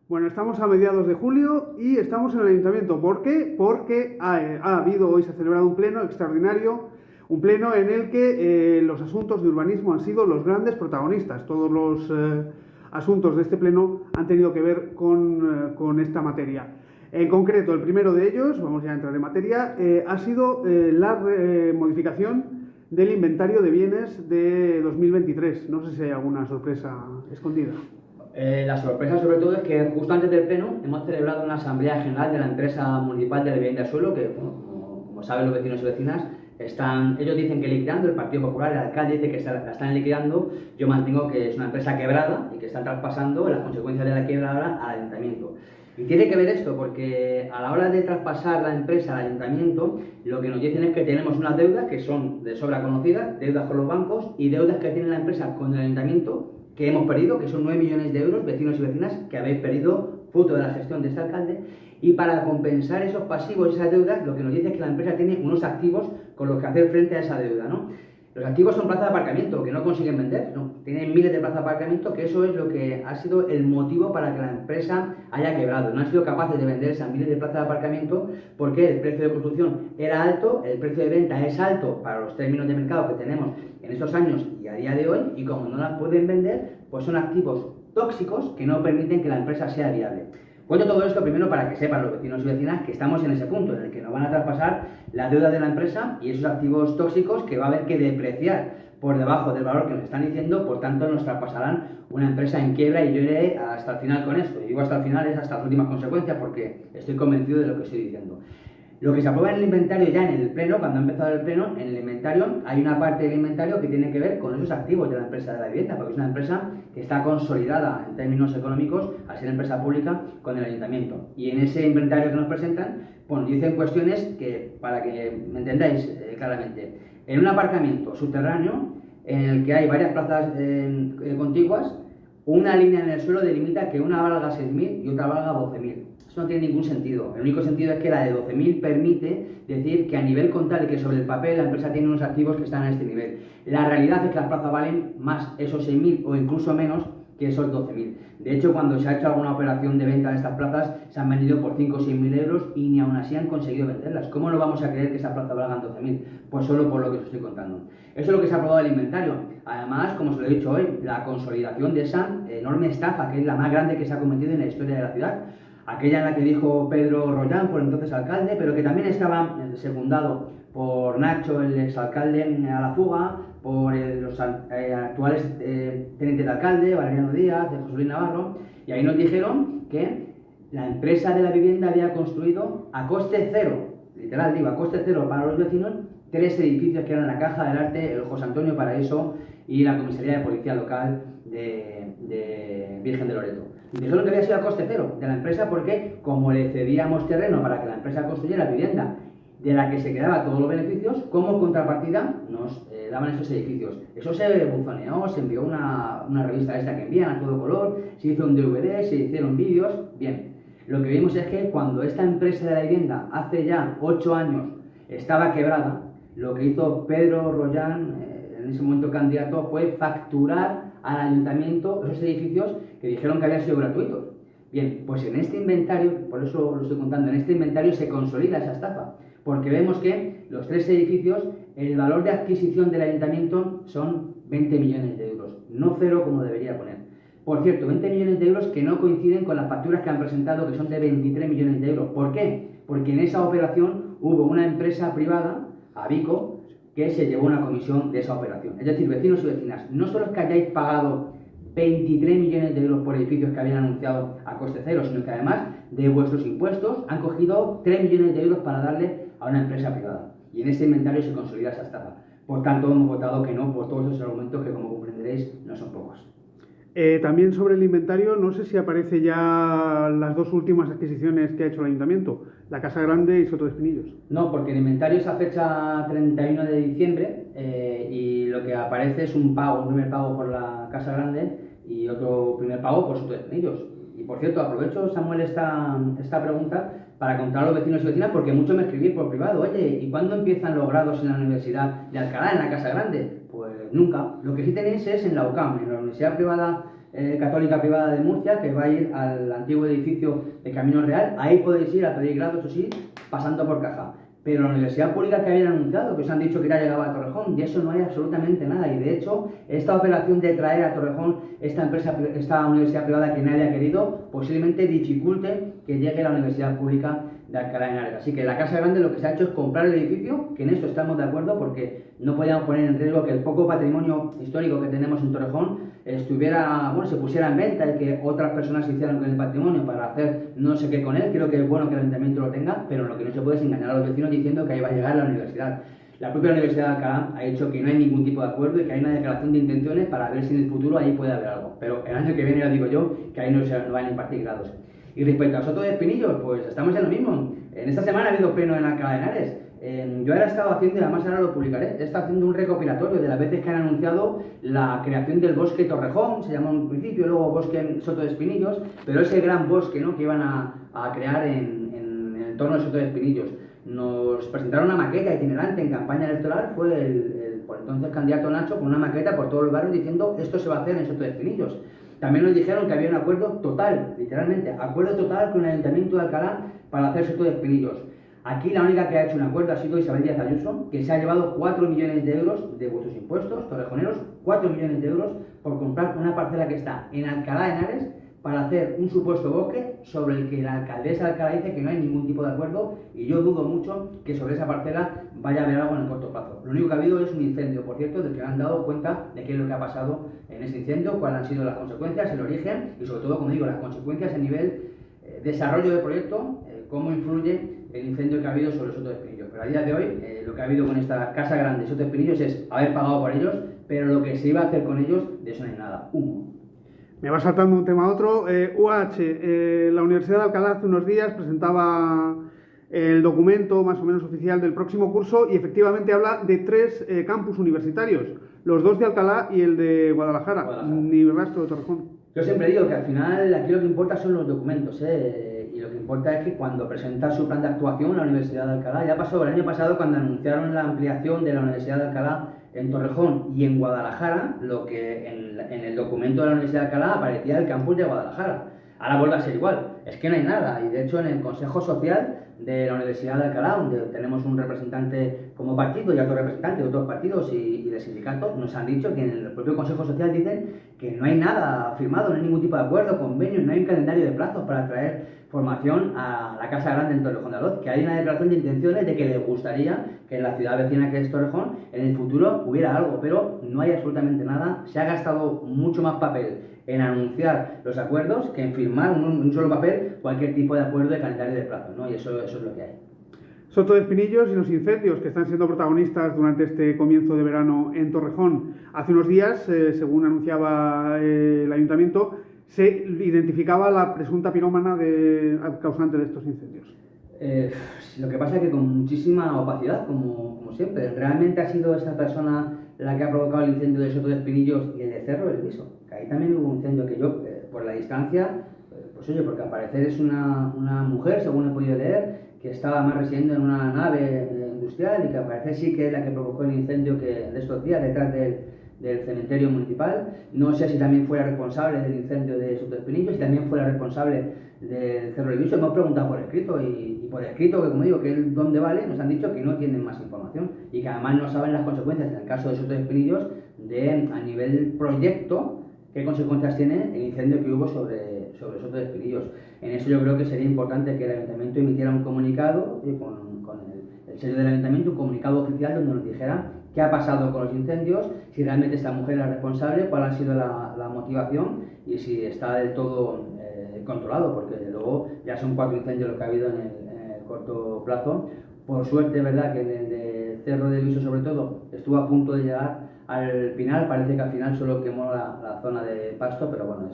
Bueno, estamos a mediados de julio y estamos en el ayuntamiento. ¿Por qué? Porque hoy se ha celebrado un pleno extraordinario, un pleno en el que los asuntos de urbanismo han sido los grandes protagonistas. Todos los asuntos de este pleno han tenido que ver con esta materia. En concreto, el primero de ellos, vamos ya a entrar en materia, ha sido la modificación del inventario de bienes de 2023. No sé si hay alguna sorpresa escondida. La sorpresa sobre todo es que justo antes del pleno hemos celebrado una asamblea general de la empresa municipal de la vivienda del suelo que, bueno, como saben los vecinos y vecinas, ellos dicen que liquidando, el Partido Popular, el alcalde dice que la están liquidando. Yo mantengo que es una empresa quebrada y que están traspasando las consecuencias de la quiebra ahora al ayuntamiento. Y tiene que ver esto porque a la hora de traspasar la empresa al ayuntamiento, lo que nos dicen es que tenemos unas deudas que son de sobra conocidas, deudas con los bancos y deudas que tiene la empresa con el ayuntamiento, que hemos perdido, que son 9 millones de euros, vecinos y vecinas, que habéis perdido fruto de la gestión de este alcalde. Y para compensar esos pasivos y esas deudas, lo que nos dice es que la empresa tiene unos activos con los que hacer frente a esa deuda, ¿no? Los activos son plazas de aparcamiento que no consiguen vender, ¿no? Tienen miles de plazas de aparcamiento, que eso es lo que ha sido el motivo para que la empresa haya quebrado. No han sido capaces de vender esas miles de plazas de aparcamiento porque el precio de construcción era alto, el precio de venta es alto para los términos de mercado que tenemos en estos años y a día de hoy, y como no las pueden vender, pues son activos tóxicos que no permiten que la empresa sea viable. Cuento todo esto primero para que sepan los vecinos y vecinas que estamos en ese punto en el que nos van a traspasar la deuda de la empresa y esos activos tóxicos que va a haber que depreciar por debajo del valor que nos están diciendo. Por tanto, nos traspasarán una empresa en quiebra y yo iré hasta el final con esto. Y digo hasta el final es hasta las últimas consecuencias porque estoy convencido de lo que estoy diciendo. Lo que se aprueba en el inventario ya en el pleno, cuando ha empezado el pleno, en el inventario hay una parte del inventario que tiene que ver con esos activos de la empresa de la vivienda, porque es una empresa que está consolidada en términos económicos al ser empresa pública con el ayuntamiento. Y en ese inventario que nos presentan, bueno, dicen cuestiones que, para que me entendáis claramente, en un aparcamiento subterráneo en el que hay varias plazas contiguas, una línea en el suelo delimita que una valga 6.000 y otra valga 12.000. Eso no tiene ningún sentido. El único sentido es que la de 12.000 permite decir que a nivel contable, que sobre el papel la empresa tiene unos activos que están a este nivel. La realidad es que las plazas valen más esos 6.000 o incluso menos que esos 12.000. De hecho, cuando se ha hecho alguna operación de venta de estas plazas, se han vendido por 5 o 6.000 euros y ni aún así han conseguido venderlas. ¿Cómo no vamos a creer que esas plazas valgan 12.000? Pues solo por lo que os estoy contando. Eso es lo que se ha aprobado del inventario. Además, como os lo he dicho hoy, la consolidación de esa enorme estafa, que es la más grande que se ha cometido en la historia de la ciudad. Aquella en la que dijo Pedro Rollán, por entonces alcalde, pero que también estaba secundado por Nacho, el exalcalde a la fuga, por los actuales tenientes de alcalde, Valeriano Díaz, de José Luis Navarro, y ahí nos dijeron que la empresa de la vivienda había construido a coste cero, literal digo, a coste cero para los vecinos, 3 edificios que eran la Caja del Arte, el José Antonio Paraíso y la Comisaría de Policía Local de Virgen de Loreto. Dijeron que había sido a coste cero de la empresa porque, como le cedíamos terreno para que la empresa construyera vivienda de la que se quedaba todos los beneficios, como contrapartida nos daban esos edificios. Eso se buzoneó, se envió una revista esta que envían a todo color, se hizo un DVD, se hicieron vídeos. Bien, lo que vimos es que cuando esta empresa de la vivienda hace ya 8 años estaba quebrada, lo que hizo Pedro Rollán, en ese momento candidato, fue facturar al ayuntamiento esos edificios que dijeron que habían sido gratuitos. Bien, pues en este inventario, por eso lo estoy contando, en este inventario se consolida esa estafa, porque vemos que los 3 edificios, el valor de adquisición del ayuntamiento son 20 millones de euros, no cero como debería poner. Por cierto, 20 millones de euros que no coinciden con las facturas que han presentado, que son de 23 millones de euros. ¿Por qué? Porque en esa operación hubo una empresa privada, Abico, que se llevó una comisión de esa operación. Es decir, vecinos y vecinas, no solo es que hayáis pagado 23 millones de euros por edificios que habían anunciado a coste cero, sino que además de vuestros impuestos han cogido 3 millones de euros para darle a una empresa privada. Y en este inventario se consolida esa estafa. Por tanto, hemos votado que no por todos esos argumentos que, como comprenderéis, no son pocos. También sobre el inventario, no sé si aparece ya las 2 últimas adquisiciones que ha hecho el ayuntamiento, la Casa Grande y Soto de Espinillos. No, porque el inventario es a fecha 31 de diciembre y lo que aparece es un primer pago por la Casa Grande y otro primer pago por Soto de Espinillos. Y por cierto, aprovecho, Samuel, esta pregunta para contar a los vecinos y vecinas, porque muchos me escribís por privado: oye, ¿y cuándo empiezan los grados en la Universidad de Alcalá, en la Casa Grande? Pues nunca. Lo que sí tenéis es en la UCAM, en la Universidad Privada Católica Privada de Murcia, que va a ir al antiguo edificio de Camino Real. Ahí podéis ir a pedir grado, eso sí, pasando por caja. Pero la universidad pública que habían anunciado, que os han dicho que ya llegaba a Torrejón, de eso no hay absolutamente nada. Y de hecho, esta operación de traer a Torrejón esta universidad privada que nadie ha querido, posiblemente dificulte que llegue la universidad pública de Alcalá de Henares. Así que la Casa Grande lo que se ha hecho es comprar el edificio, que en esto estamos de acuerdo, porque no podíamos poner en riesgo que el poco patrimonio histórico que tenemos en Torrejón se pusiera en venta y que otras personas se hicieran con el patrimonio para hacer no sé qué con él. Creo que es bueno que el ayuntamiento lo tenga, pero lo que no se puede es engañar a los vecinos diciendo que ahí va a llegar la universidad. La propia Universidad de Alcalá ha dicho que no hay ningún tipo de acuerdo y que hay una declaración de intenciones para ver si en el futuro ahí puede haber algo. Pero el año que viene ya digo yo que ahí no van a impartir grados. Y respecto a Soto de Espinillos, pues estamos en lo mismo. En esta semana ha habido pleno en Alcalá de Henares. Yo ahora he estado haciendo, y además ahora lo publicaré, he estado haciendo un recopilatorio de las veces que han anunciado la creación del bosque Torrejón, se llamó en principio, luego bosque Soto de Espinillos, pero ese gran bosque, ¿no?, que iban a crear en el entorno de Soto de Espinillos. Nos presentaron una maqueta itinerante en campaña electoral, fue el por entonces candidato Nacho con una maqueta por todos los barrios diciendo esto se va a hacer en Soto de Espinillos. También nos dijeron que había un acuerdo total, literalmente, acuerdo total con el Ayuntamiento de Alcalá para hacer Soto de Espinillos. Aquí la única que ha hecho un acuerdo ha sido Isabel Díaz Ayuso, que se ha llevado 4 millones de euros de vuestros impuestos, torrejoneros, 4 millones de euros por comprar una parcela que está en Alcalá de Henares para hacer un supuesto bosque sobre el que la alcaldesa de Alcalá dice que no hay ningún tipo de acuerdo, y yo dudo mucho que sobre esa parcela vaya a haber algo en el corto plazo. Lo único que ha habido es un incendio, por cierto, del que han dado cuenta de qué es lo que ha pasado en ese incendio, cuáles han sido las consecuencias, el origen y sobre todo, como digo, las consecuencias a nivel desarrollo del proyecto, cómo influye el incendio que ha habido sobre Soto de Espinillos. Pero a día de hoy, lo que ha habido con esta Casa Grande Soto de Espinillos es haber pagado por ellos, pero lo que se iba a hacer con ellos, de eso no hay nada, humo. Me va saltando un tema a otro. La Universidad de Alcalá hace unos días presentaba el documento más o menos oficial del próximo curso y efectivamente habla de 3 campus universitarios, los 2 de Alcalá y el de Guadalajara. Ni rastro de Torrejón. Yo siempre digo que al final aquí lo que importa son los documentos, y lo que importa es que cuando presenta su plan de actuación la Universidad de Alcalá, ya pasó el año pasado cuando anunciaron la ampliación de la Universidad de Alcalá en Torrejón y en Guadalajara, lo que en el documento de la Universidad de Alcalá aparecía el campus de Guadalajara. Ahora vuelve a ser igual, es que no hay nada, y de hecho en el Consejo Social de la Universidad de Alcalá, donde tenemos un representante como partido y otro representante de otros partidos y de sindicatos, nos han dicho que en el propio Consejo Social dicen que no hay nada firmado, no hay ningún tipo de acuerdo, convenio, no hay un calendario de plazos para traer formación a la Casa Grande en Torrejón de Ardoz, que hay una declaración de intenciones de que les gustaría que en la ciudad vecina que es Torrejón en el futuro hubiera algo, pero no hay absolutamente nada. Se ha gastado mucho más papel en anunciar los acuerdos que en firmar un solo papel cualquier tipo de acuerdo de calendario de plazos, ¿no? Y eso es lo que hay. Soto de Espinillos y los incendios que están siendo protagonistas durante este comienzo de verano en Torrejón. Hace unos días, según anunciaba el ayuntamiento, se identificaba la presunta pirómana causante de estos incendios. Lo que pasa es que con muchísima opacidad, como siempre. Realmente ha sido esta persona la que ha provocado el incendio de Soto de Espinillos y el de Cerro del Viso. Que ahí también hubo un incendio que yo, por la distancia, pues oye, porque al parecer es una mujer, según he podido leer, que estaba más residiendo en una nave industrial y que al parecer sí que es la que provocó el incendio de estos días detrás del cementerio municipal. No sé si también fue la responsable del incendio de Soto de Espinillos, si también fue la responsable del Cerro del Viso. Hemos preguntado por escrito y por escrito, que como digo, que es donde vale, nos han dicho que no tienen más información y que además no saben las consecuencias, en el caso de Soto de Espinillos, a nivel proyecto, qué consecuencias tiene el incendio que hubo sobre Soto de Espinillos. En eso yo creo que sería importante que el Ayuntamiento emitiera un comunicado con el sello del Ayuntamiento, un comunicado oficial donde nos dijera qué ha pasado con los incendios, si realmente esta mujer es la responsable, cuál ha sido la motivación y si está del todo controlado, porque desde luego ya son 4 incendios los que ha habido en el corto plazo. Por suerte, verdad que en el de Cerro del Viso sobre todo estuvo a punto de llegar al final, parece que al final solo quemó la zona de pasto, pero bueno,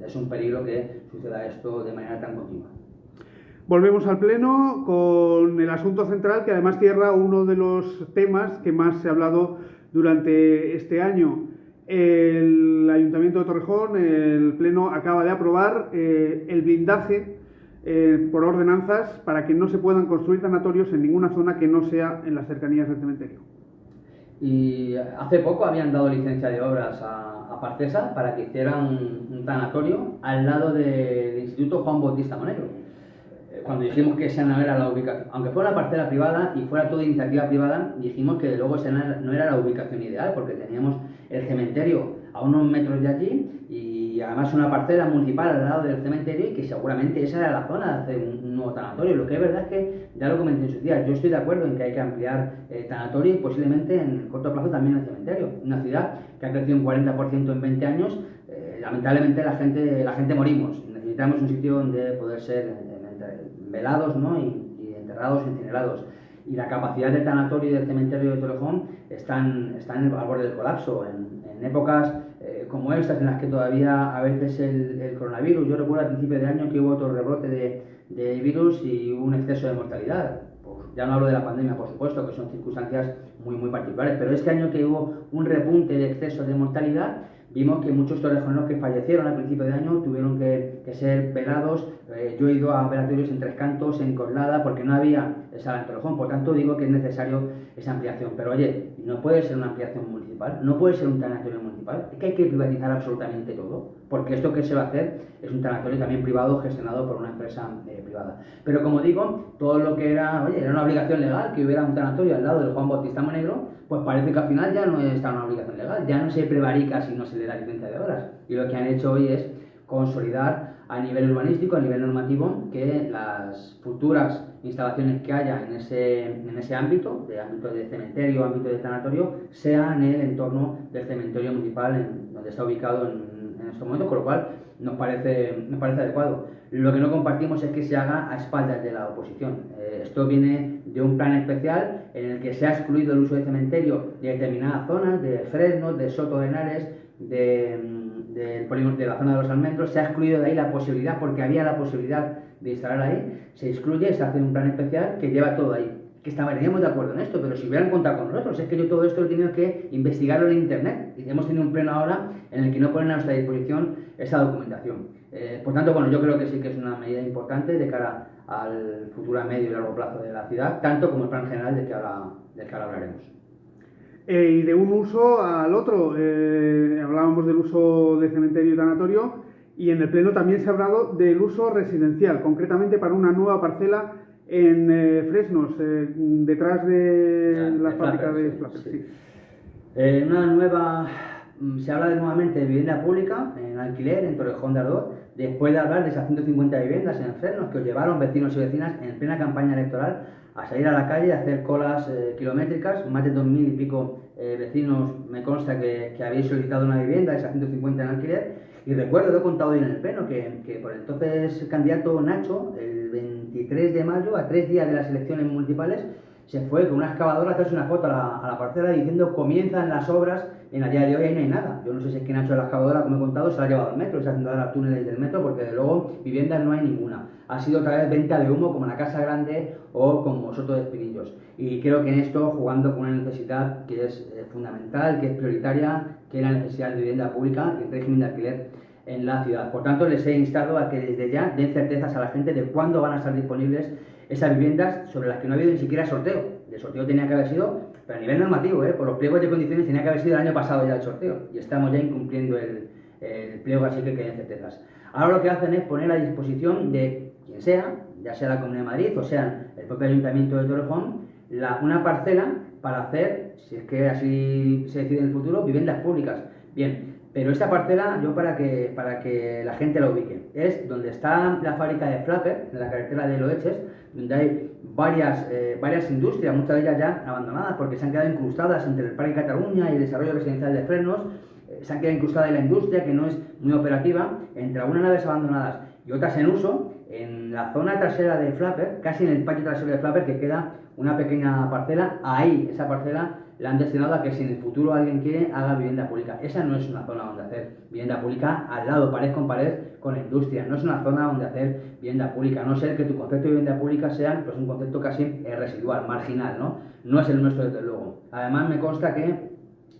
es un peligro que suceda esto de manera tan continua. Volvemos al Pleno con el asunto central, que además cierra uno de los temas que más se ha hablado durante este año. El Ayuntamiento de Torrejón, el Pleno, acaba de aprobar el blindaje por ordenanzas para que no se puedan construir tanatorios en ninguna zona que no sea en las cercanías del cementerio. Y hace poco habían dado licencia de obras a Parcesa para que hicieran un tanatorio al lado del Instituto Juan Bautista Monegro. Cuando dijimos que esa no era la ubicación, aunque fuera una parcela privada y fuera toda iniciativa privada, dijimos que luego esa no era la ubicación ideal, porque teníamos el cementerio a unos metros de allí y además una parcela municipal al lado del cementerio, y que seguramente esa era la zona de hacer un nuevo tanatorio. Lo que es verdad es que, ya lo comenté en su día, yo estoy de acuerdo en que hay que ampliar el tanatorio y posiblemente en corto plazo también el cementerio. Una ciudad que ha crecido un 40% en 20 años, lamentablemente la gente morimos. Necesitamos un sitio donde poder ser velados, ¿no? y enterrados, incinerados. Y la capacidad del tanatorio y del cementerio de Torrejón están al borde del colapso. En épocas como estas, en las que todavía a veces el coronavirus, yo recuerdo al principio de año que hubo otro rebrote de virus y hubo un exceso de mortalidad. Pues ya no hablo de la pandemia, por supuesto, que son circunstancias muy particulares, pero este año que hubo un repunte de exceso de mortalidad, vimos que muchos torejoneros que fallecieron al principio de año tuvieron que ser velados. Yo he ido a velatorios en Tres Cantos, en Coslada, porque no había sala en Torrejón. Por tanto, digo que es necesario esa ampliación. Pero oye, no puede ser una ampliación municipal, no puede ser un tanatorio municipal. Es que hay que privatizar absolutamente todo, porque esto que se va a hacer es un tanatorio también privado, gestionado por una empresa privada. Pero como digo, todo lo que era una obligación legal, que hubiera un tanatorio al lado del Juan Bautista Monegro, pues parece que al final ya no está una obligación legal, ya no se prevarica si no se le da licencia de obras. Y lo que han hecho hoy es consolidar a nivel urbanístico, a nivel normativo, que las futuras instalaciones que haya en ese ámbito de cementerio, ámbito de tanatorio, sean en el entorno del cementerio municipal donde está ubicado en estos momentos, con lo cual nos parece adecuado. Lo que no compartimos es que se haga a espaldas de la oposición. Esto viene de un plan especial en el que se ha excluido el uso de cementerio de determinadas zonas, de Fresnos, de Soto de Henares, de la zona de los Almendros. Se ha excluido de ahí la posibilidad, porque había la posibilidad de instalar ahí, se excluye, se hace un plan especial que lleva todo ahí. Que estaríamos de acuerdo en esto, pero si hubieran contado con nosotros, es que yo todo esto lo he tenido que investigarlo en internet, y hemos tenido un pleno ahora en el que no ponen a nuestra disposición esa documentación. Por tanto, bueno, yo creo que sí que es una medida importante de cara al futuro a medio y largo plazo de la ciudad, tanto como el plan general del que ahora hablaremos. Y de un uso al otro, hablábamos del uso de cementerio y tanatorio, y en el pleno también se ha hablado del uso residencial, concretamente para una nueva parcela en Fresnos, detrás de la fábrica de Flapper. Sí. Se habla nuevamente de vivienda pública en alquiler en Torrejón de Ardoz, después de hablar de esas 150 viviendas en Fresnos que os llevaron vecinos y vecinas en plena campaña electoral a salir a la calle, a hacer colas kilométricas. Más de 2.000 y pico vecinos, me consta que habéis solicitado una vivienda, esas 150 en alquiler. Y recuerdo, lo he contado hoy en el pleno, que por entonces candidato Nacho, el 23 de mayo, a 3 días de las elecciones municipales, se fue con una excavadora a hacerse una foto a la parcela diciendo comienzan las obras. En el día de hoy ahí no hay nada. Yo no sé si es que Nacho de la excavadora, como he contado, se la ha llevado al metro, se ha haciendo ahora túneles del metro, porque de luego viviendas no hay ninguna. Ha sido otra vez venta de humo, como en la Casa Grande o como Soto de Espinillos. Y creo que en esto, jugando con una necesidad que es fundamental, que es prioritaria, que es la necesidad de vivienda pública y el régimen de alquiler en la ciudad. Por tanto, les he instado a que desde ya den certezas a la gente de cuándo van a estar disponibles esas viviendas, sobre las que no ha habido ni siquiera sorteo. El sorteo tenía que haber sido, pero a nivel normativo, por los pliegos de condiciones tenía que haber sido el año pasado ya el sorteo, y estamos ya incumpliendo el pliego, así que den certezas. Ahora lo que hacen es poner a disposición de quien sea, ya sea la Comunidad de Madrid o sea el propio Ayuntamiento de Torrejón, una parcela para hacer, si es que así se decide en el futuro, viviendas públicas. Bien, pero esta parcela, yo para que la gente la ubique, es donde está la fábrica de Flapper, en la carretera de Loeches, donde hay varias industrias, muchas de ellas ya abandonadas porque se han quedado incrustadas entre el Parque Cataluña y el desarrollo residencial de Fresnos. Se han quedado incrustadas en la industria, que no es muy operativa, entre algunas naves abandonadas y otras en uso. En la zona trasera de Flapper, casi en el patio trasero de Flapper, que queda una pequeña parcela, ahí esa parcela la han destinado a que si en el futuro alguien quiere haga vivienda pública. Esa no es una zona donde hacer vivienda pública al lado, pared con pared con la industria. No es una zona donde hacer vivienda pública, a no ser que tu concepto de vivienda pública sea pues un concepto casi residual, marginal, ¿no? No es el nuestro, desde luego. Además me consta que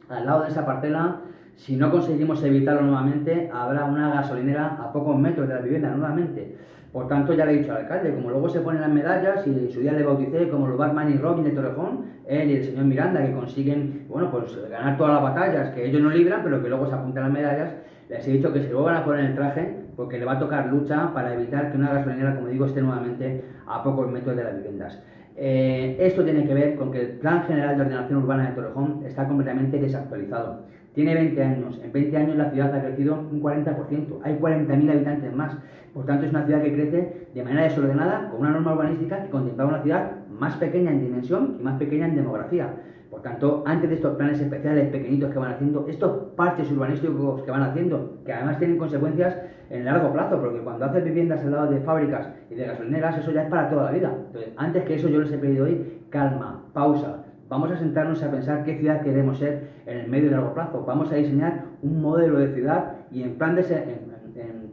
al lado de esa parcela, si no conseguimos evitarlo nuevamente, habrá una gasolinera a pocos metros de la vivienda nuevamente. Por tanto, ya le he dicho al alcalde, como luego se ponen las medallas, y en su día le bauticé como los Batman y Robin de Torrejón, él y el señor Miranda, que consiguen, bueno, pues ganar todas las batallas, que ellos no libran, pero que luego se apuntan las medallas, les he dicho que se vuelvan a poner el traje, porque le va a tocar lucha para evitar que una gasolinera, como digo, esté nuevamente a pocos metros de las viviendas. Esto tiene que ver con que el Plan General de Ordenación Urbana de Torrejón está completamente desactualizado. Tiene 20 años. En 20 años la ciudad ha crecido un 40%. Hay 40.000 habitantes más. Por tanto, es una ciudad que crece de manera desordenada, con una norma urbanística que contemplaba una ciudad más pequeña en dimensión y más pequeña en demografía. Por tanto, antes de estos planes especiales pequeñitos que van haciendo, estos parches urbanísticos que van haciendo, que además tienen consecuencias en largo plazo, porque cuando haces viviendas al lado de fábricas y de gasolineras, eso ya es para toda la vida. Entonces, antes que eso, yo les he pedido hoy calma, pausa. Vamos a sentarnos a pensar qué ciudad queremos ser en el medio y largo plazo. Vamos a diseñar un modelo de ciudad y en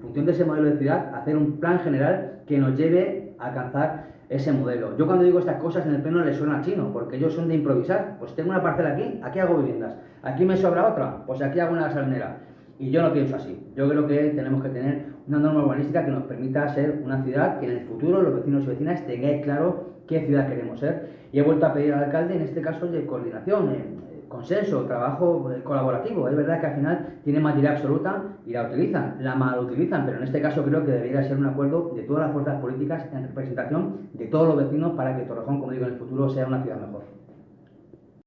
función de ese modelo de ciudad, hacer un plan general que nos lleve a alcanzar ese modelo. Yo cuando digo estas cosas en el pleno les suena chino, porque ellos son de improvisar. Pues tengo una parcela aquí hago viviendas. Aquí me sobra otra, pues aquí hago una gasolinera. Y yo no pienso así. Yo creo que tenemos que tener una norma urbanística que nos permita ser una ciudad que en el futuro los vecinos y vecinas tengáis claro qué ciudad queremos ser. Y he vuelto a pedir al alcalde, en este caso, de coordinación, consenso, trabajo colaborativo. Es verdad que al final tienen mayoría absoluta y la utilizan, la malutilizan, pero en este caso creo que debería ser un acuerdo de todas las fuerzas políticas en representación de todos los vecinos para que Torrejón, como digo, en el futuro sea una ciudad mejor.